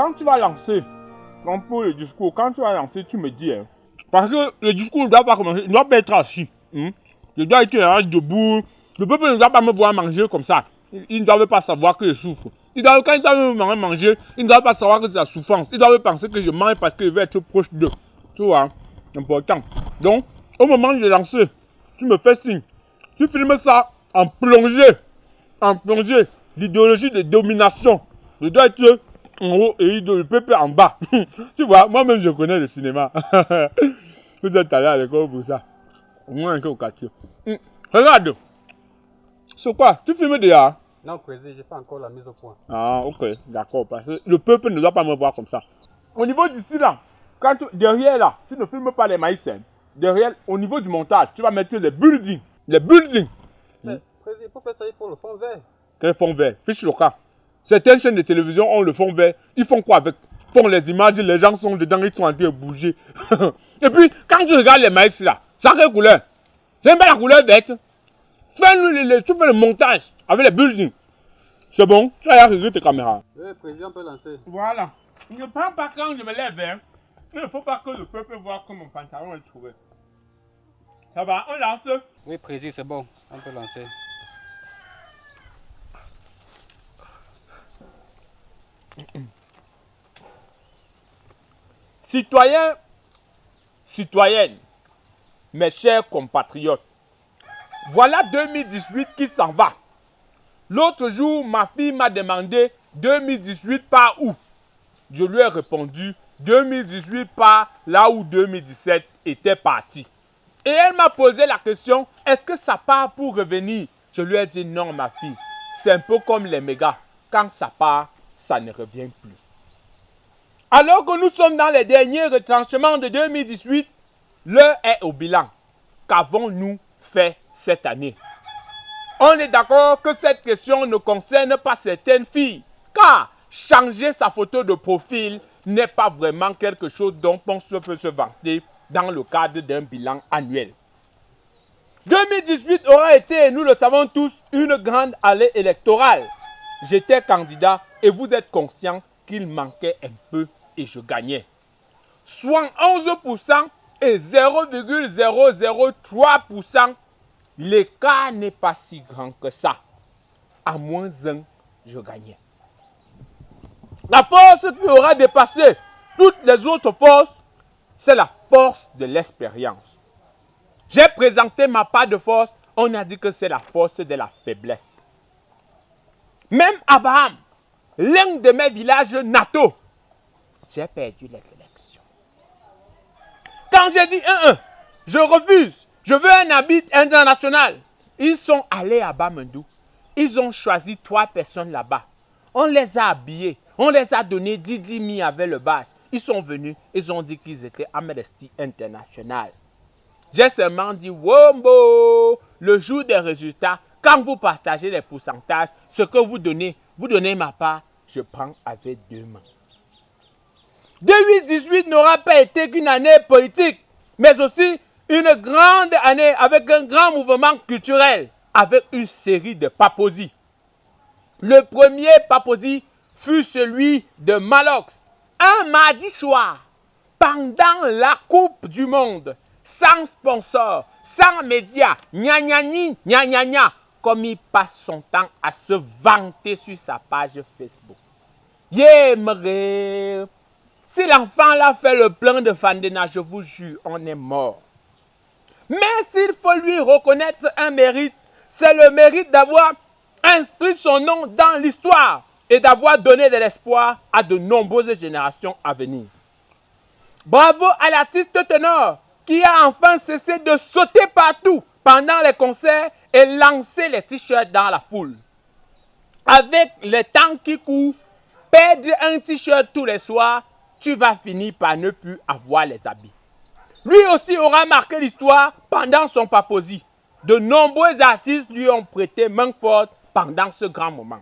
quand tu vas lancer, comme pour le discours, quand tu vas lancer, tu me dis. Hein, parce que le discours ne doit pas commencer, il ne doit pas être assis. Je dois être là debout. Le peuple ne doit pas me voir manger comme ça. Ils ne doivent pas savoir que je souffre. Quand ils doivent me manger, ils ne doivent pas savoir que c'est la souffrance. Ils doivent penser que je mange parce que je vais être proche d'eux. Tu vois, important. Donc, au moment de lancer, tu me fais signe. Tu filmes ça en plongée. En plongée. L'idéologie de domination. Je dois être en haut et le peuple en bas. Tu vois, moi-même je connais le cinéma. Vous êtes allé à l'école pour ça. Au moins un au quartier. Regarde. C'est quoi? Tu filmes déjà? Non, président, j'ai fait encore la mise au point. Ah, ok, d'accord. Parce que le peuple ne doit pas me voir comme ça. Au niveau d'ici là, derrière là, tu ne filmes pas les maïs. Derrière, au niveau du montage, tu vas mettre les buildings. Les buildings. Mais, président, pour faire ça, il faut le fond vert. Quel fond vert? Fiche local. Certaines chaînes de télévision ont le fond vert. Ils font quoi avec? Ils font les images, les gens sont dedans, ils sont en train de bouger. Et puis, quand tu regardes les maïs là, ça a quelle couleur? C'est même pas la couleur verte. Tu fais le montage avec les buildings. C'est bon? Tu vas résoudre tes caméras. Oui, président peut lancer. Voilà. Ne prends pas quand je me lève. Hein. Il ne faut pas que le peuple voit que mon pantalon est trouvé. Ça va, on lance. Oui, président, c'est bon. On peut lancer. Citoyens, citoyennes, mes chers compatriotes, voilà 2018 qui s'en va. L'autre jour, ma fille m'a demandé 2018 par où? Je lui ai répondu 2018 par là où 2017 était parti. Et elle m'a posé la question, est-ce que ça part pour revenir? Je lui ai dit non, ma fille. C'est un peu comme les mégas. Quand ça part, ça ne revient plus. Alors que nous sommes dans les derniers retranchements de 2018, l'heure est au bilan. Qu'avons-nous fait cette année? On est d'accord que cette question ne concerne pas certaines filles, car changer sa photo de profil n'est pas vraiment quelque chose dont on peut se vanter dans le cadre d'un bilan annuel. 2018 aura été, nous le savons tous, une grande année électorale. J'étais candidat et vous êtes conscient qu'il manquait un peu et je gagnais. 71% et 0,003%. L'écart n'est pas si grand que ça. À moins 1, je gagnais. La force qui aura dépassé toutes les autres forces, c'est la force de l'expérience. J'ai présenté ma part de force, on a dit que c'est la force de la faiblesse. Même Abraham, l'un de mes villages nataux, j'ai perdu les élections. Quand j'ai dit 1-1, je refuse. Je veux un arbitre international. Ils sont allés à Bamendou. Ils ont choisi 3 personnes là-bas. On les a habillés. On les a donné 10 000 avec le badge. Ils sont venus. Ils ont dit qu'ils étaient Amnesty International. J'ai seulement dit, Wombo, le jour des résultats, quand vous partagez les pourcentages, ce que vous donnez ma part, je prends avec 2 mains. 2018 n'aura pas été qu'une année politique, mais aussi une grande année avec un grand mouvement culturel, avec une série de papausies. Le premier papausie fut celui de Malox, un mardi soir, pendant la Coupe du Monde, sans sponsor, sans médias, gna, comme il passe son temps à se vanter sur sa page Facebook. Yémere, si l'enfant là fait le plein de Fandena, je vous jure, on est mort. Mais s'il faut lui reconnaître un mérite, c'est le mérite d'avoir inscrit son nom dans l'histoire et d'avoir donné de l'espoir à de nombreuses générations à venir. Bravo à l'artiste ténor qui a enfin cessé de sauter partout pendant les concerts et lancer les t-shirts dans la foule. Avec les temps qui courent, perdre un t-shirt tous les soirs, tu vas finir par ne plus avoir les habits. Lui aussi aura marqué l'histoire pendant son papausie. De nombreux artistes lui ont prêté main forte pendant ce grand moment.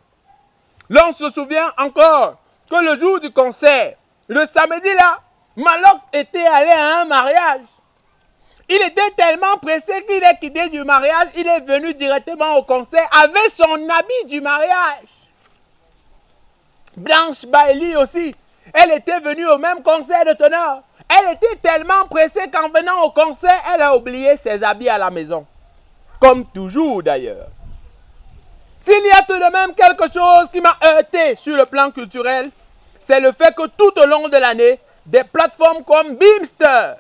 L'on se souvient encore que le jour du concert, le samedi là, Malox était allé à un mariage. Il était tellement pressé qu'il est quitté du mariage, il est venu directement au concert avec son habit du mariage. Blanche Bailey aussi Elle était venue au même concert de teneur. Elle était tellement pressée qu'en venant au concert, elle a oublié ses habits à la maison. Comme toujours d'ailleurs. S'il y a tout de même quelque chose qui m'a heurté sur le plan culturel, c'est le fait que tout au long de l'année, des plateformes comme Beamster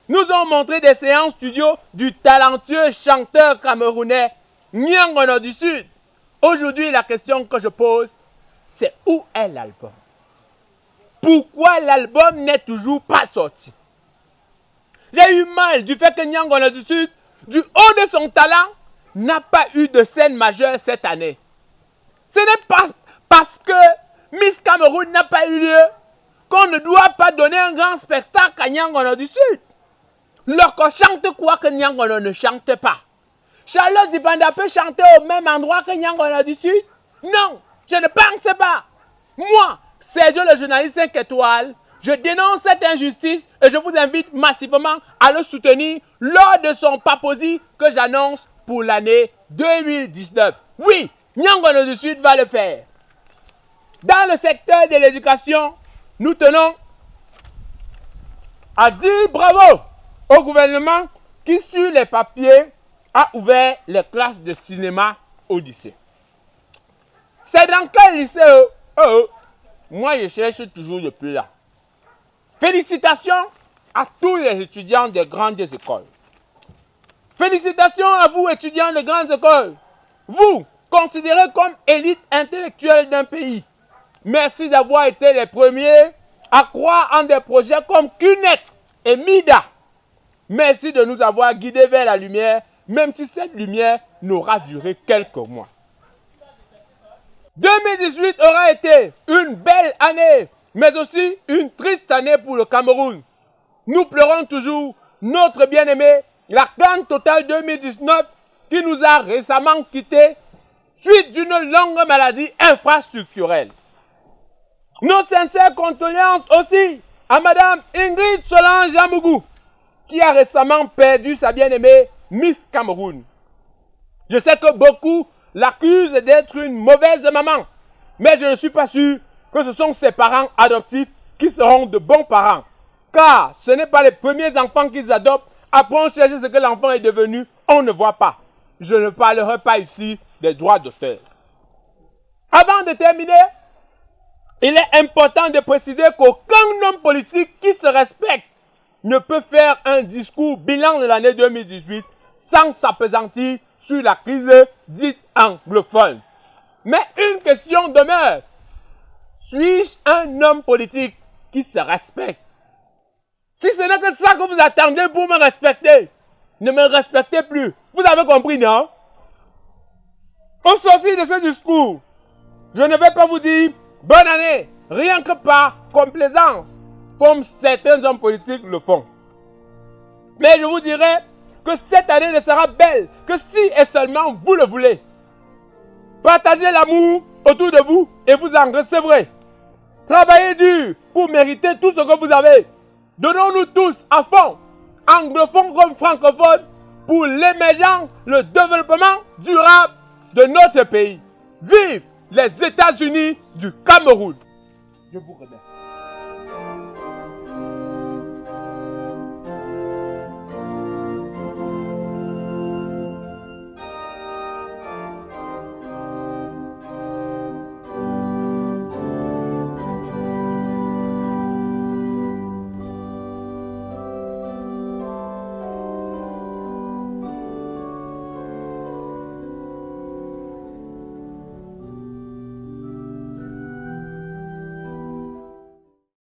nous ont montré des séances studio du talentueux chanteur camerounais Nyangono du Sud. Aujourd'hui, la question que je pose, c'est où est l'album? Pourquoi l'album n'est toujours pas sorti? J'ai eu mal du fait que Nyangono du Sud, du haut de son talent, n'a pas eu de scène majeure cette année. Ce n'est pas parce que Miss Cameroun n'a pas eu lieu qu'on ne doit pas donner un grand spectacle à Nyangono du Sud. Lorsqu'on chante quoi que Nyangono ne chante pas? Charlotte Dibanda peut chanter au même endroit que Nyangono du Sud? Non, je ne pense pas. Moi, Sergio le journaliste 5 étoiles, je dénonce cette injustice et je vous invite massivement à le soutenir lors de son paposi que j'annonce pour l'année 2019. Oui, Nyangono du Sud va le faire. Dans le secteur de l'éducation, nous tenons à dire bravo au gouvernement qui, sur les papiers, a ouvert les classes de cinéma au lycée. C'est dans quel lycée? Moi, je cherche toujours depuis là. Félicitations à tous les étudiants des grandes écoles. Félicitations à vous, étudiants de grandes écoles. Vous, considérés comme élite intellectuelle d'un pays. Merci d'avoir été les premiers à croire en des projets comme CUNET et MIDA. Merci de nous avoir guidés vers la lumière, même si cette lumière n'aura duré quelques mois. 2018 aura été une belle année, mais aussi une triste année pour le Cameroun. Nous pleurons toujours notre bien-aimé, la CAN Total 2019, qui nous a récemment quittés suite d'une longue maladie infrastructurelle. Nos sincères condoléances aussi à Madame Ingrid Solange Amougou, qui a récemment perdu sa bien-aimée Miss Cameroun. Je sais que beaucoup l'accusent d'être une mauvaise maman, mais je ne suis pas sûr que ce sont ses parents adoptifs qui seront de bons parents. Car ce n'est pas les premiers enfants qu'ils adoptent. Après on cherche ce que l'enfant est devenu, on ne voit pas. Je ne parlerai pas ici des droits d'auteur. Avant de terminer, il est important de préciser qu'aucun homme politique qui se respecte ne peut faire un discours bilan de l'année 2018 sans s'appesantir sur la crise dite anglophone. Mais une question demeure. Suis-je un homme politique qui se respecte? Si ce n'est que ça que vous attendez pour me respecter, ne me respectez plus. Vous avez compris, non? Au sortir de ce discours, je ne vais pas vous dire bonne année, rien que par complaisance, comme certains hommes politiques le font. Mais je vous dirai que cette année ne sera belle que si et seulement vous le voulez. Partagez l'amour autour de vous et vous en recevrez. Travaillez dur pour mériter tout ce que vous avez. Donnons-nous tous à fond, anglophones comme francophones, pour l'émergence, le développement durable de notre pays. Vive les États-Unis du Cameroun. Je vous remercie.